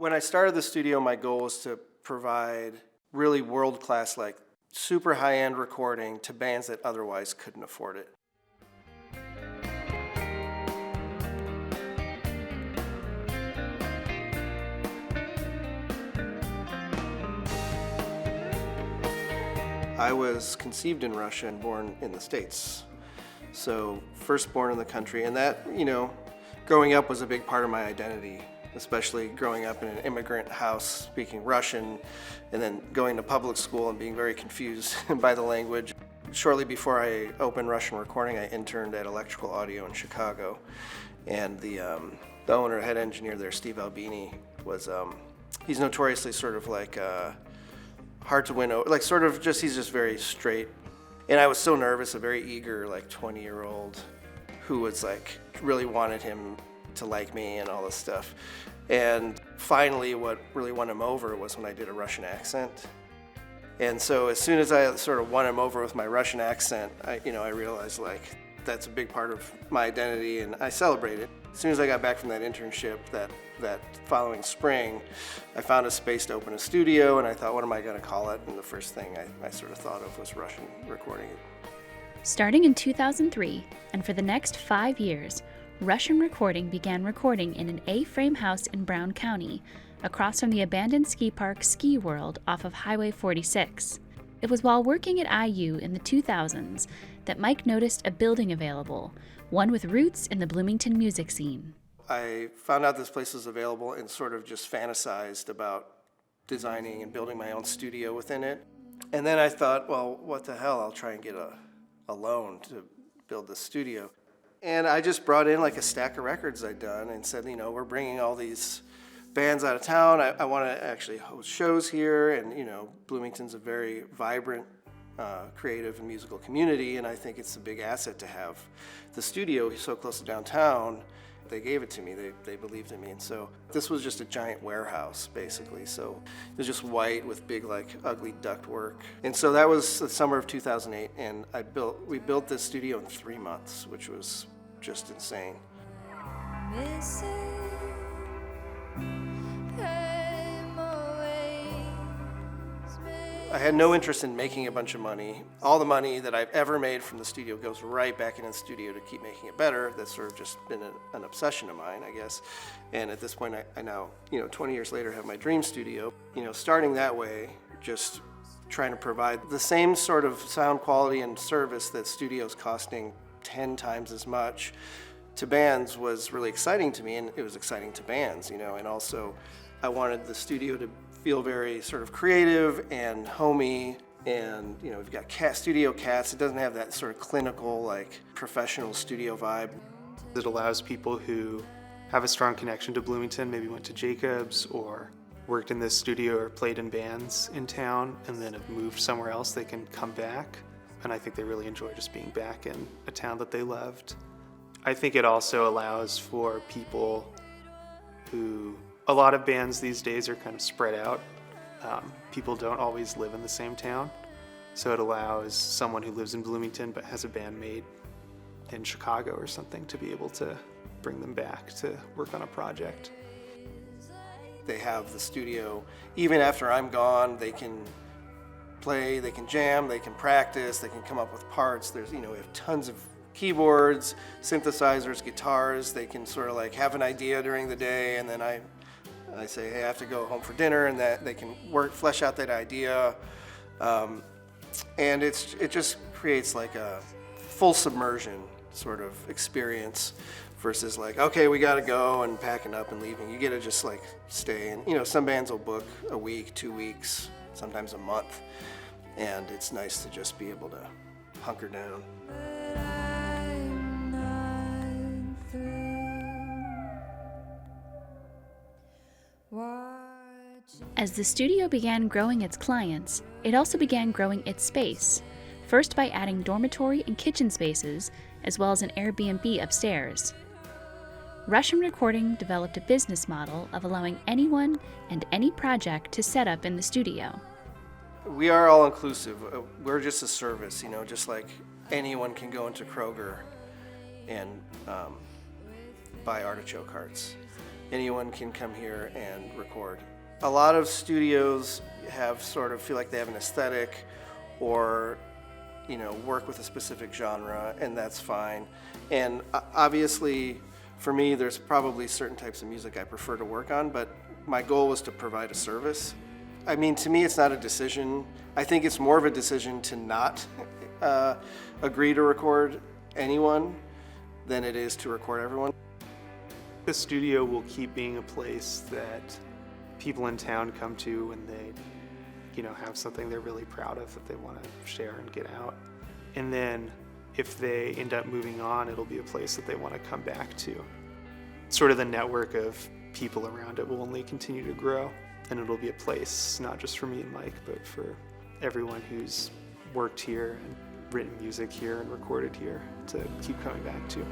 When I started the studio, my goal was to provide really world-class, like super high-end recording to bands that otherwise couldn't afford it. I was conceived in Russia and born in the States. So first born in the country, and that, growing up was a big part of my identity, especially growing up in an immigrant house speaking Russian and then going to public school and being very confused by the language. Shortly before I opened Russian Recording, I interned at Electrical Audio in Chicago, and the owner, head engineer there, Steve Albini, was he's notoriously sort of like hard to win over, like he's just very straight. And I was so nervous, a very eager, like 20-year-old who was like, really wanted him to like me and all this stuff. And finally, what really won him over was when I did a Russian accent. And so as soon as I sort of won him over with my Russian accent, I realized like that's a big part of my identity, and I celebrate it. As soon as I got back from that internship that following spring, I found a space to open a studio, and I thought, what am I going to call it? And the first thing I sort of thought of was Russian Recording. Starting in 2003, and for the next 5 years, Russian Recording began recording in an A-frame house in Brown County, across from the abandoned ski park Ski World off of Highway 46. It was while working at IU in the 2000s that Mike noticed a building available, one with roots in the Bloomington music scene. I found out this place was available and sort of just fantasized about designing and building my own studio within it. And then I thought, well, what the hell, I'll try and get a loan to build this studio. And I just brought in like a stack of records I'd done and said, we're bringing all these bands out of town. I want to actually host shows here, and Bloomington's a very vibrant, creative and musical community, and I think it's a big asset to have the studio so close to downtown. They gave it to me, they believed in me, and so this was just a giant warehouse, basically. So it was just white with big, like, ugly ductwork. And so that was the summer of 2008, and we built this studio in 3 months, which was just insane. I had no interest in making a bunch of money. All the money that I've ever made from the studio goes right back into the studio to keep making it better. That's sort of just been an obsession of mine, I guess. And at this point, I now, 20 years later, have my dream studio. Starting that way, just trying to provide the same sort of sound quality and service that studios costing 10 times as much to bands was really exciting to me, and it was exciting to bands, and also I wanted the studio to feel very sort of creative and homey, and we've got studio cats. It doesn't have that sort of clinical, like professional studio vibe. It allows people who have a strong connection to Bloomington, maybe went to Jacobs or worked in this studio or played in bands in town and then have moved somewhere else, they can come back, and I think they really enjoy just being back in a town that they loved. I think it also allows for people who, a lot of bands these days are kind of spread out. People don't always live in the same town, so it allows someone who lives in Bloomington but has a bandmate in Chicago or something to be able to bring them back to work on a project. They have the studio, even after I'm gone, they can play, they can jam, they can practice, they can come up with parts. There's, we have tons of keyboards, synthesizers, guitars. They can sort of like have an idea during the day, and then I say, hey, I have to go home for dinner, and that they can flesh out that idea. And it just creates like a full submersion sort of experience versus like, okay, we got to go and packing up and leaving. You get to just like stay. And some bands will book a week, 2 weeks, sometimes a month. And it's nice to just be able to hunker down. As the studio began growing its clients, it also began growing its space, first by adding dormitory and kitchen spaces, as well as an Airbnb upstairs. Russian Recording developed a business model of allowing anyone and any project to set up in the studio. We are all inclusive. We're just a service, just like anyone can go into Kroger and buy artichoke hearts. anyone can come here and record. A lot of studios feel like they have an aesthetic or work with a specific genre, and that's fine. And obviously, for me, there's probably certain types of music I prefer to work on, but my goal was to provide a service. I mean, to me, it's not a decision. I think it's more of a decision to not agree to record anyone than it is to record everyone. The studio will keep being a place that people in town come to when they have something they're really proud of that they want to share and get out. And then if they end up moving on, it'll be a place that they want to come back to. Sort of the network of people around it will only continue to grow, and it'll be a place not just for me and Mike, but for everyone who's worked here and written music here and recorded here to keep coming back to.